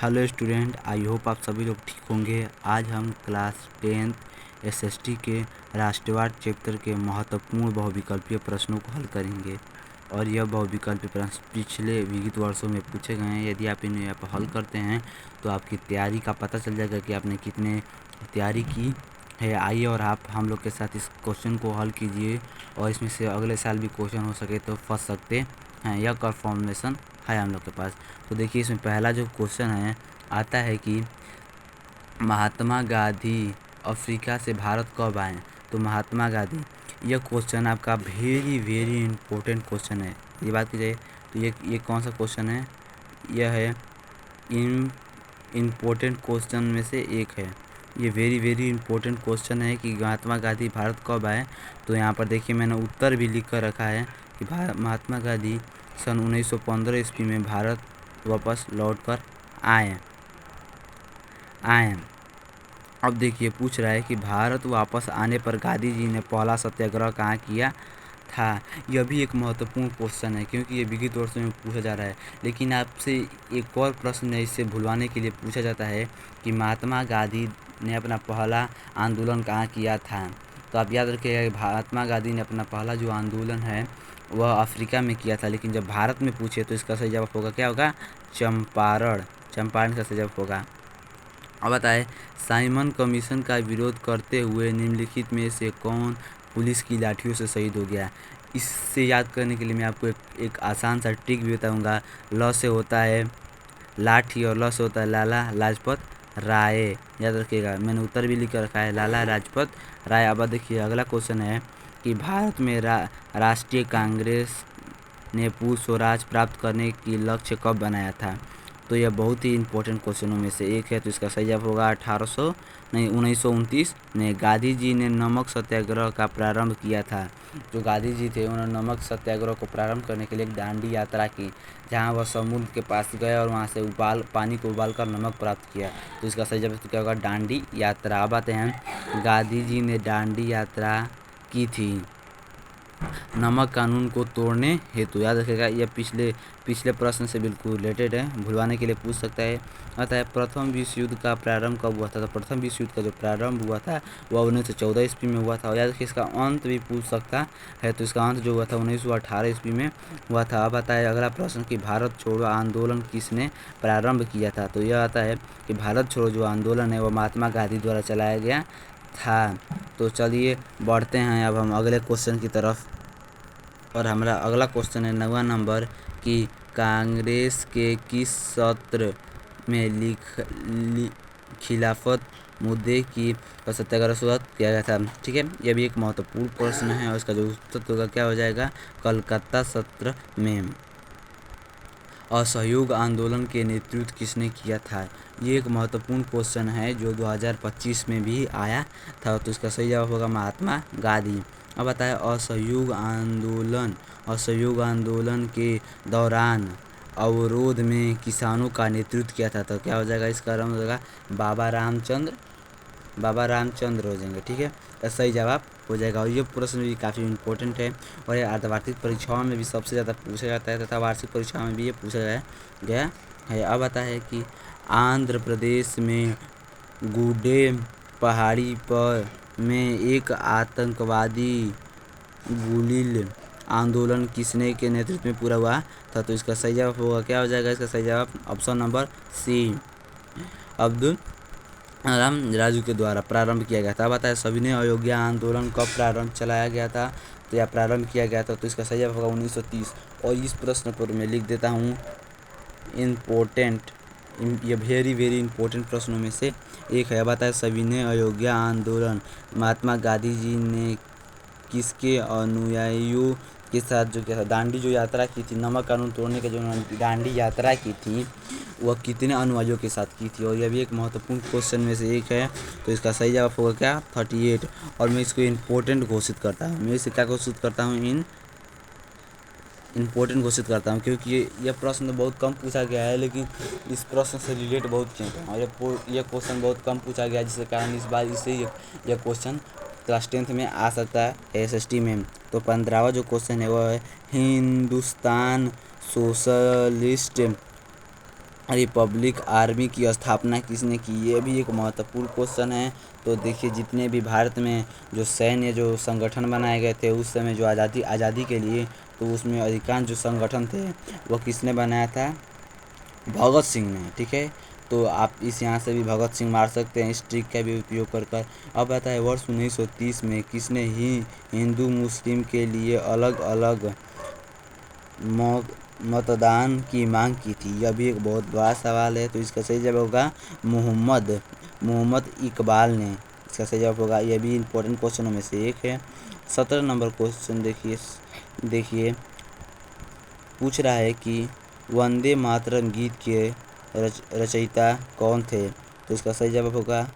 Hello student, I hope आप सभी लोग ठीक होंगे। आज हम क्लास 10th एसएसटी के राष्ट्रवाद चैप्टर के महत्वपूर्ण बहुविकल्पीय प्रश्नों को हल करेंगे। और यह बहुविकल्पीय प्रश्न पिछले विगत वर्षों में पूछे गए हैं। यदि आप इन्हें आप हल करते हैं तो आपकी तैयारी का पता चल जाएगा कि आपने कितने तैयारी की है। आइए और आप हम लोग के साथ इस क्वेश्चन को हल कीजिए और इसमें से अगले साल भी क्वेश्चन हो सके तो फंस सकते हैं। यह कंफर्मेशन है हम लोग के पास। तो देखिए, इसमें पहला जो क्वेश्चन है आता है कि महात्मा गांधी अफ्रीका से भारत कब आए। तो महात्मा गांधी, यह क्वेश्चन आपका वेरी इम्पोर्टेंट क्वेश्चन है। ये बात की जाए तो ये कौन सा क्वेश्चन है, यह है इम्पोर्टेंट क्वेश्चन में से एक है। ये वेरी इम्पोर्टेंट क्वेश्चन है कि महात्मा गांधी भारत कब आए। तो यहाँ पर देखिए, मैंने उत्तर भी लिख कर रखा है कि महात्मा गांधी सन 1915 ईस्वी में भारत वापस लौट कर आए। अब देखिए, पूछ रहा है कि भारत वापस आने पर गांधी जी ने पहला सत्याग्रह कहाँ किया था। यह भी एक महत्वपूर्ण क्वेश्चन है क्योंकि ये विगत वर्षों में पूछा जा रहा है। लेकिन आपसे एक और प्रश्न है, इससे भुलवाने के लिए पूछा जाता है कि महात्मा गांधी ने अपना पहला आंदोलन कहाँ किया था। तो आप याद रखिएगा कि महात्मा गांधी ने अपना पहला जो आंदोलन है वह अफ्रीका में किया था। लेकिन जब भारत में पूछे तो इसका सही जवाब होगा, क्या होगा, चंपारण का सही जवाब होगा। अब बताए, साइमन कमीशन का विरोध करते हुए निम्नलिखित में से कौन पुलिस की लाठियों से शहीद हो गया। इससे याद करने के लिए मैं आपको एक आसान सा ट्रिक भी बताऊंगा। ल से होता है लाठी और ल से होता है लाला लाजपत राय। याद रखिएगा, मैंने उत्तर भी लिख कर रखा है, लाला लाजपत राय। अब देखिए, अगला क्वेश्चन है कि भारत में राष्ट्रीय कांग्रेस ने पूर्ण स्वराज प्राप्त करने की लक्ष्य कब बनाया था। तो यह बहुत ही इम्पोर्टेंट क्वेश्चनों में से एक है। तो इसका सही जवाब होगा 1929 में। गांधी जी ने नमक सत्याग्रह का प्रारंभ किया था। जो गांधी जी थे उन्होंने नमक सत्याग्रह को प्रारंभ करने के लिए एक दांडी यात्रा की, जहां वह समुद्र के पास गए और वहां से पानी को उबालकर नमक प्राप्त किया। तो इसका सही जवाब क्या होगा, दांडी यात्रा। अब आते हैं, गांधी जी ने दांडी यात्रा की थी नमक कानून को तोड़ने हेतु। याद रखिएगा, यह पिछले प्रश्न से बिल्कुल रिलेटेड है, भुलवाने के लिए पूछ सकता है। आता है, प्रथम विश्व युद्ध का प्रारंभ कब हुआ था। तो प्रथम विश्व युद्ध का जो प्रारंभ हुआ था वह 1914 ईस्वी में हुआ था। और याद रखिए, इसका अंत भी पूछ सकता है। तो इसका अंत जो हुआ था 1918 ईस्वी में हुआ था। अब आता है अगला प्रश्न कि भारत छोड़ो आंदोलन किसने प्रारंभ किया था। तो यह आता है कि भारत छोड़ो जो आंदोलन है वह महात्मा गांधी द्वारा चलाया गया था। तो चलिए बढ़ते हैं अब हम अगले क्वेश्चन की तरफ। और हमारा अगला क्वेश्चन है 9वां नंबर कि कांग्रेस के किस सत्र में खिलाफत मुद्दे की सत्याग्रह शुरू किया गया था। ठीक है, यह भी एक महत्वपूर्ण प्रश्न है और इसका जो उत्तर होगा क्या हो जाएगा, कलकत्ता सत्र में। असहयोग आंदोलन के नेतृत्व किसने किया था। ये एक महत्वपूर्ण क्वेश्चन है जो 2025 में भी आया था। तो इसका सही जवाब होगा महात्मा गांधी। अब बताया, असहयोग आंदोलन के दौरान अवरोध में किसानों का नेतृत्व किया था। तो क्या हो जाएगा, इसका नाम हो जाएगा बाबा रामचंद्र हो जाएंगे। ठीक है, तो सही जवाब हो जाएगा। और ये प्रश्न भी काफ़ी इंपॉर्टेंट है और ये अर्धवार्षिक परीक्षाओं में भी सबसे ज़्यादा पूछा जाता है तथा वार्षिक परीक्षाओं में भी ये पूछा गया है। अब आता है कि आंध्र प्रदेश में गुड्डे पहाड़ी पर में एक आतंकवादी गुरिल्ला आंदोलन किसने के नेतृत्व में पूरा हुआ था। तो इसका सही जवाब होगा, क्या हो जाएगा, इसका सही जवाब option number C, Abdul Kalam Raju के द्वारा प्रारंभ किया गया था। बताया, सविनय अवज्ञा आंदोलन कब प्रारंभ चलाया गया था। तो यह प्रारंभ किया गया था। तो इसका सही जवाब होगा 1930। और इस प्रश्न पर मैं लिख देता हूँ इम्पोर्टेंट, ये वेरी इंपॉर्टेंट प्रश्नों में से एक है। बताया, सविनय अवज्ञा आंदोलन महात्मा गांधी जी ने किसके अनुयायियों के साथ जो किया था। दांडी जो यात्रा की थी, नमक कानून तोड़ने के जो दांडी यात्रा की थी वह कितने अनुयायियों के साथ की थी। और यह भी एक महत्वपूर्ण क्वेश्चन में से एक है। तो इसका सही जवाब होगा क्या, 38। और मैं इसको इम्पोर्टेंट घोषित करता हूँ। मैं इसे क्या घोषित करता हूँ, इम्पोर्टेंट घोषित करता हूँ, क्योंकि यह प्रश्न तो बहुत कम पूछा गया है लेकिन इस प्रश्न से रिलेट बहुत किया है। और यह क्वेश्चन बहुत कम पूछा गया है, जिसके कारण इस बार इससे यह क्वेश्चन क्लास 10th में आ सकता है एसएसटी में। तो 15वां जो क्वेश्चन है वह है, हिंदुस्तान सोशलिस्ट रिपब्लिक आर्मी की स्थापना किसने की? ये भी एक महत्वपूर्ण क्वेश्चन है। तो देखिए, जितने भी भारत में जो सैन्य जो संगठन बनाए गए थे उस समय जो आज़ादी के लिए, तो उसमें अधिकांश जो संगठन थे वो किसने बनाया था? भगत सिंह ने। ठीक है, तो आप इस यहाँ से भी भगत सिंह मार सकते हैं, इस ट्रिक का भी उपयोग कर कर। अब बताए वर्ष 1930 में किसने ही हिंदू मुस्लिम के लिए अलग अलग मतदान की मांग की थी? यह भी एक बहुत बड़ा सवाल है। तो इसका सही जवाब होगा मोहम्मद मोहम्मद इकबाल ने इसका सही जवाब होगा। यह भी इम्पोर्टेंट क्वेश्चनों में से एक है। 17 नंबर क्वेश्चन देखिए पूछ रहा है कि वंदे मातरम गीत के रचयिता कौन थे? तो इसका सही जवाब होगा